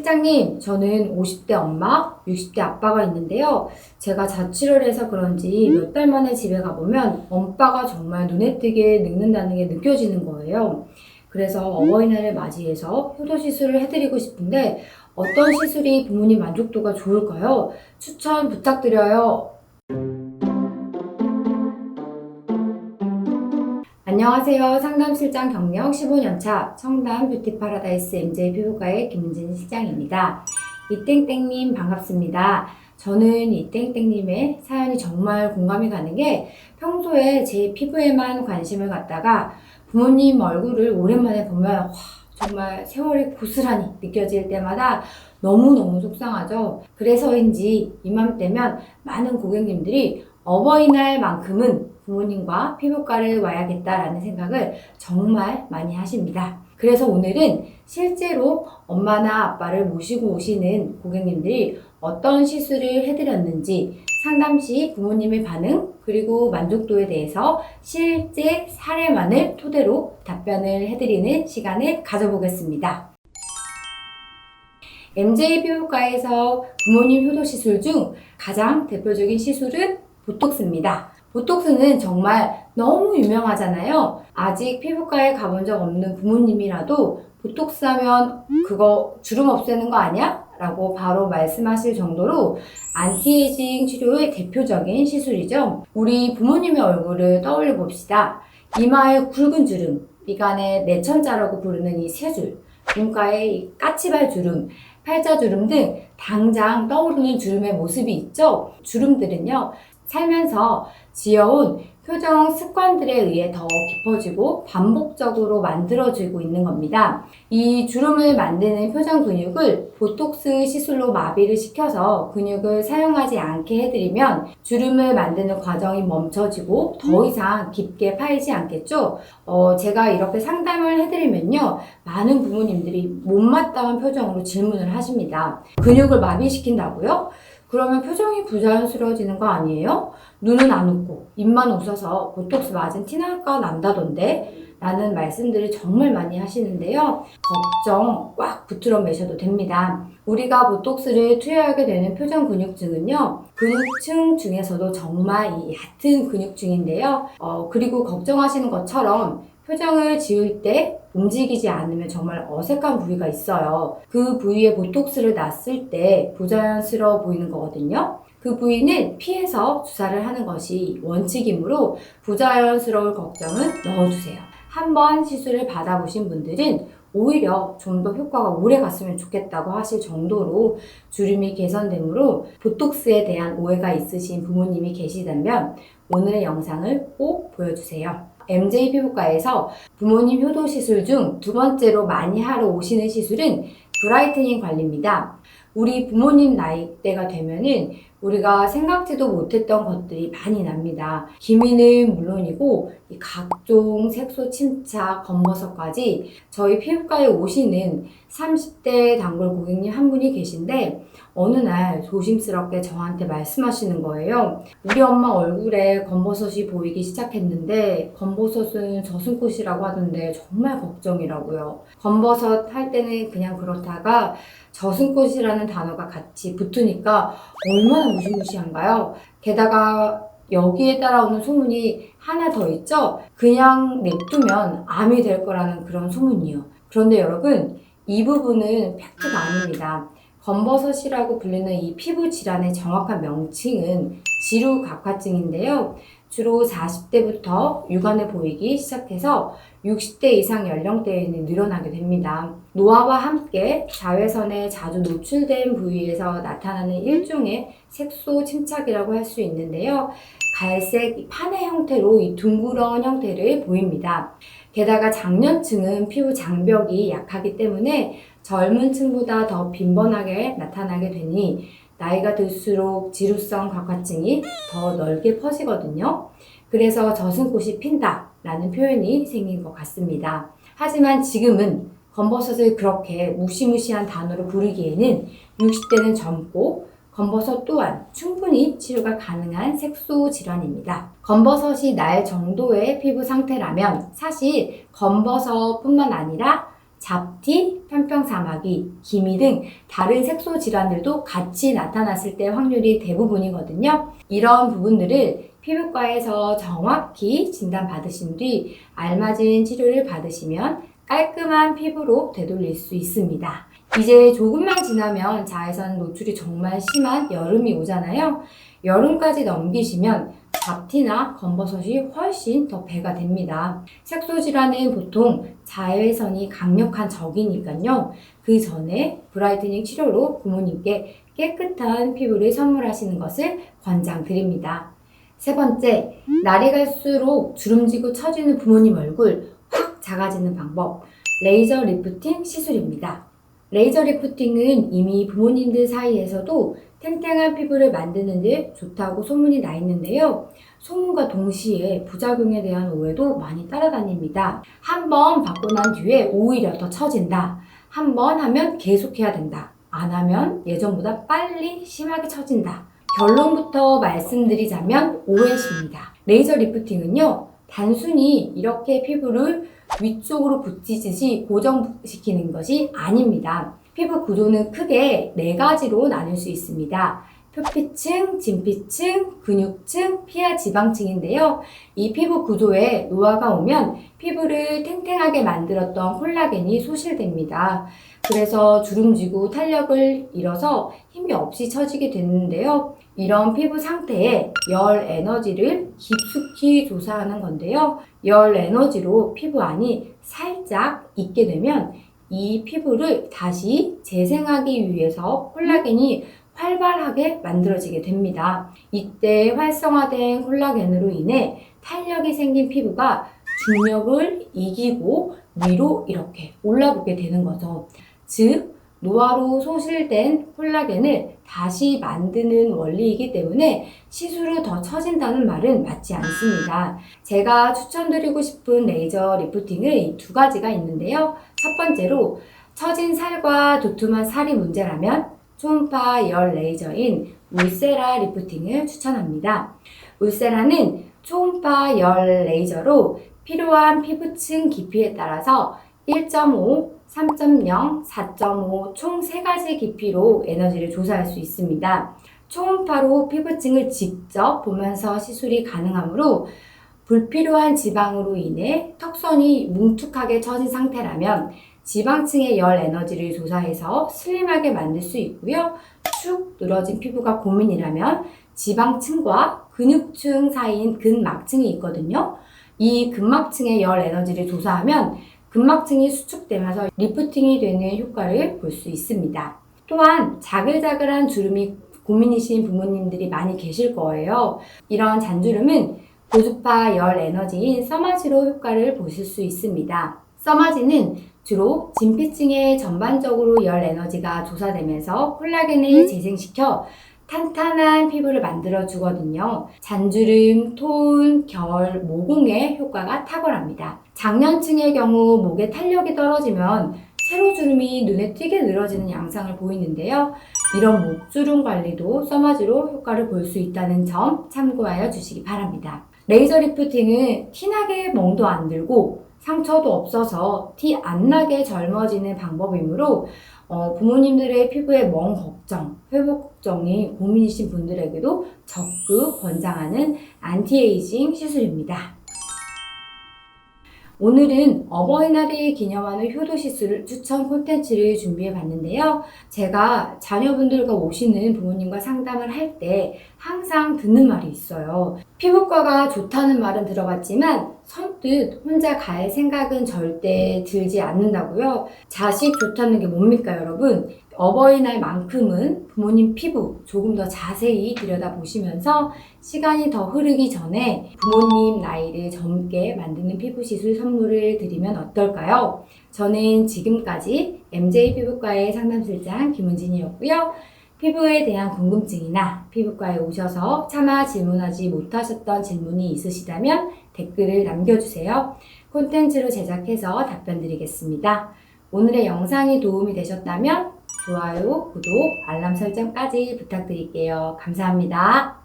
실장님, 저는 50대 엄마, 60대 아빠가 있는데요. 제가 자취를 해서 그런지 몇 달 만에 집에 가보면 엄빠가 정말 눈에 띄게 늙는다는 게 느껴지는 거예요. 그래서 어버이날을 맞이해서 효도 시술을 해드리고 싶은데 어떤 시술이 부모님 만족도가 좋을까요? 추천 부탁드려요. 안녕하세요. 상담실장 경력 15년차 청담 뷰티 파라다이스 MJ 피부과의 김은진 실장입니다. 이땡땡님 반갑습니다. 저는 이땡땡님의 사연이 정말 공감이 가는 게 평소에 제 피부에만 관심을 갖다가 부모님 얼굴을 오랜만에 보면 와, 정말 세월이 고스란히 느껴질 때마다 너무너무 속상하죠. 그래서인지 이맘때면 많은 고객님들이 어버이날만큼은 부모님과 피부과를 와야겠다라는 생각을 정말 많이 하십니다. 그래서 오늘은 실제로 엄마나 아빠를 모시고 오시는 고객님들이 어떤 시술을 해드렸는지 상담 시 부모님의 반응 그리고 만족도에 대해서 실제 사례만을 토대로 답변을 해드리는 시간을 가져보겠습니다. MJ 피부과에서 부모님 효도 시술 중 가장 대표적인 시술은 보톡스입니다. 보톡스는 정말 너무 유명하잖아요. 아직 피부과에 가본 적 없는 부모님이라도 보톡스 하면 그거 주름 없애는 거 아니야? 라고 바로 말씀하실 정도로 안티에이징 치료의 대표적인 시술이죠. 우리 부모님의 얼굴을 떠올려 봅시다. 이마에 굵은 주름, 미간에 내천자라고 부르는 이 세 줄, 눈가에 이 까치발 주름, 팔자주름 등 당장 떠오르는 주름의 모습이 있죠. 주름들은요, 살면서 지어온 표정 습관들에 의해 더 깊어지고 반복적으로 만들어지고 있는 겁니다. 이 주름을 만드는 표정 근육을 보톡스 시술로 마비를 시켜서 근육을 사용하지 않게 해드리면 주름을 만드는 과정이 멈춰지고 더 이상 깊게 파이지 않겠죠? 제가 이렇게 상담을 해드리면요, 많은 부모님들이 못마땅한 표정으로 질문을 하십니다. 근육을 마비시킨다고요? 그러면 표정이 부자연스러워지는 거 아니에요? 눈은 안 웃고 입만 웃어서 보톡스 맞은 티나가 난다던데? 라는 말씀들을 정말 많이 하시는데요. 걱정 꽉 붙들어 매셔도 됩니다. 우리가 보톡스를 투여하게 되는 표정 근육층은요, 근육층 중에서도 정말 이 얕은 근육층인데요. 그리고 걱정하시는 것처럼 표정을 지을 때 움직이지 않으면 정말 어색한 부위가 있어요. 그 부위에 보톡스를 놨을 때 부자연스러워 보이는 거거든요. 그 부위는 피해서 주사를 하는 것이 원칙이므로 부자연스러울 걱정은 넣어주세요. 한번 시술을 받아보신 분들은 오히려 좀 더 효과가 오래 갔으면 좋겠다고 하실 정도로 주름이 개선되므로 보톡스에 대한 오해가 있으신 부모님이 계시다면 오늘의 영상을 꼭 보여주세요. MJ 피부과에서 부모님 효도 시술 중 두 번째로 많이 하러 오시는 시술은 브라이트닝 관리입니다. 우리 부모님 나이대가 되면은 우리가 생각지도 못했던 것들이 많이 납니다. 기미는 물론이고 이 각종 색소 침착, 검버섯까지 저희 피부과에 오시는 30대 단골 고객님 한 분이 계신데 어느 날 조심스럽게 저한테 말씀하시는 거예요. 우리 엄마 얼굴에 검버섯이 보이기 시작했는데 검버섯은 저승꽃이라고 하던데 정말 걱정이라고요. 검버섯 할 때는 그냥 그렇다가 저승꽃이라는 단어가 같이 붙으니까 얼마나 무시무시한가요? 게다가 여기에 따라오는 소문이 하나 더 있죠? 그냥 냅두면 암이 될 거라는 그런 소문이요. 그런데 여러분, 이 부분은 팩트가 아닙니다. 검버섯이라고 불리는 이 피부 질환의 정확한 명칭은 지루각화증인데요. 주로 40대부터 육안에 보이기 시작해서 60대 이상 연령대에는 늘어나게 됩니다. 노화와 함께 자외선에 자주 노출된 부위에서 나타나는 일종의 색소 침착이라고 할 수 있는데요. 갈색 판의 형태로 이 둥그런 형태를 보입니다. 게다가 장년층은 피부 장벽이 약하기 때문에 젊은 층보다 더 빈번하게 나타나게 되니 나이가 들수록 지루성 각화증이 더 넓게 퍼지거든요. 그래서 저승꽃이 핀다 라는 표현이 생긴 것 같습니다. 하지만 지금은 검버섯을 그렇게 무시무시한 단어로 부르기에는 60대는 젊고 검버섯 또한 충분히 치료가 가능한 색소 질환입니다. 검버섯이 날 정도의 피부 상태라면 사실 검버섯뿐만 아니라 잡티, 편평사마귀, 기미 등 다른 색소 질환들도 같이 나타났을 때 확률이 대부분이거든요. 이런 부분들을 피부과에서 정확히 진단받으신 뒤 알맞은 치료를 받으시면 깔끔한 피부로 되돌릴 수 있습니다. 이제 조금만 지나면 자외선 노출이 정말 심한 여름이 오잖아요. 여름까지 넘기시면 잡티나 검버섯이 훨씬 더 배가 됩니다. 색소 질환은 보통 자외선이 강력한 적이니까요. 그 전에 브라이트닝 치료로 부모님께 깨끗한 피부를 선물하시는 것을 권장드립니다. 세 번째, 날이 갈수록 주름지고 처지는 부모님 얼굴 확 작아지는 방법, 레이저 리프팅 시술입니다. 레이저 리프팅은 이미 부모님들 사이에서도 탱탱한 피부를 만드는 데 좋다고 소문이 나 있는데요. 소문과 동시에 부작용에 대한 오해도 많이 따라다닙니다. 한 번 받고 난 뒤에 오히려 더 처진다. 한 번 하면 계속 해야 된다. 안 하면 예전보다 빨리 심하게 처진다. 결론부터 말씀드리자면 오해십니다. 레이저 리프팅은요, 단순히 이렇게 피부를 위쪽으로 붙이듯이 고정시키는 것이 아닙니다. 피부 구조는 크게 4가지로 나눌 수 있습니다. 표피층, 진피층, 근육층, 피하 지방층인데요. 이 피부 구조에 노화가 오면 피부를 탱탱하게 만들었던 콜라겐이 소실됩니다. 그래서 주름지고 탄력을 잃어서 힘이 없이 처지게 되는데요. 이런 피부 상태에 열 에너지를 깊숙이 조사하는 건데요. 열 에너지로 피부 안이 살짝 익게 되면 이 피부를 다시 재생하기 위해서 콜라겐이 활발하게 만들어지게 됩니다. 이때 활성화된 콜라겐으로 인해 탄력이 생긴 피부가 중력을 이기고 위로 이렇게 올라오게 되는 거죠. 즉, 노화로 소실된 콜라겐을 다시 만드는 원리이기 때문에 시술을 더 처진다는 말은 맞지 않습니다. 제가 추천드리고 싶은 레이저 리프팅은 2가지가 있는데요. 첫 번째로 처진 살과 두툼한 살이 문제라면 초음파 열 레이저인 울세라 리프팅을 추천합니다. 울세라는 초음파 열 레이저로 필요한 피부층 깊이에 따라서 1.5, 3.0, 4.5 총 3가지 깊이로 에너지를 조사할 수 있습니다. 초음파로 피부층을 직접 보면서 시술이 가능하므로 불필요한 지방으로 인해 턱선이 뭉툭하게 처진 상태라면 지방층의 열 에너지를 조사해서 슬림하게 만들 수 있고요. 축 늘어진 피부가 고민이라면 지방층과 근육층 사이인 근막층이 있거든요. 이 근막층의 열 에너지를 조사하면 근막층이 수축되면서 리프팅이 되는 효과를 볼 수 있습니다. 또한 자글자글한 주름이 고민이신 부모님들이 많이 계실 거예요. 이런 잔주름은 고주파 열 에너지인 써마지로 효과를 보실 수 있습니다. 써마지는 주로 진피층에 전반적으로 열 에너지가 조사되면서 콜라겐을 재생시켜 탄탄한 피부를 만들어 주거든요. 잔주름, 토운, 결, 모공의 효과가 탁월합니다. 장년층의 경우 목에 탄력이 떨어지면 세로주름이 눈에 띄게 늘어지는 양상을 보이는데요. 이런 목주름 관리도 써마지로 효과를 볼 수 있다는 점 참고하여 주시기 바랍니다. 레이저 리프팅은 티나게 멍도 안 들고 상처도 없어서 티 안 나게 젊어지는 방법이므로 부모님들의 피부의 멍 걱정, 회복 걱정이 고민이신 분들에게도 적극 권장하는 안티에이징 시술입니다. 오늘은 어버이날을 기념하는 효도시술 추천 콘텐츠를 준비해 봤는데요. 제가 자녀분들과 오시는 부모님과 상담을 할 때 항상 듣는 말이 있어요. 피부과가 좋다는 말은 들어봤지만 선뜻 혼자 갈 생각은 절대 들지 않는다고요. 자식 좋다는 게 뭡니까, 여러분? 어버이날만큼은 부모님 피부 조금 더 자세히 들여다보시면서 시간이 더 흐르기 전에 부모님 나이를 젊게 만드는 피부 시술 선물을 드리면 어떨까요? 저는 지금까지 MJ 피부과의 상담실장 김은진이었고요. 피부에 대한 궁금증이나 피부과에 오셔서 차마 질문하지 못하셨던 질문이 있으시다면 댓글을 남겨주세요. 콘텐츠로 제작해서 답변 드리겠습니다. 오늘의 영상이 도움이 되셨다면 좋아요, 구독, 알람 설정까지 부탁드릴게요. 감사합니다.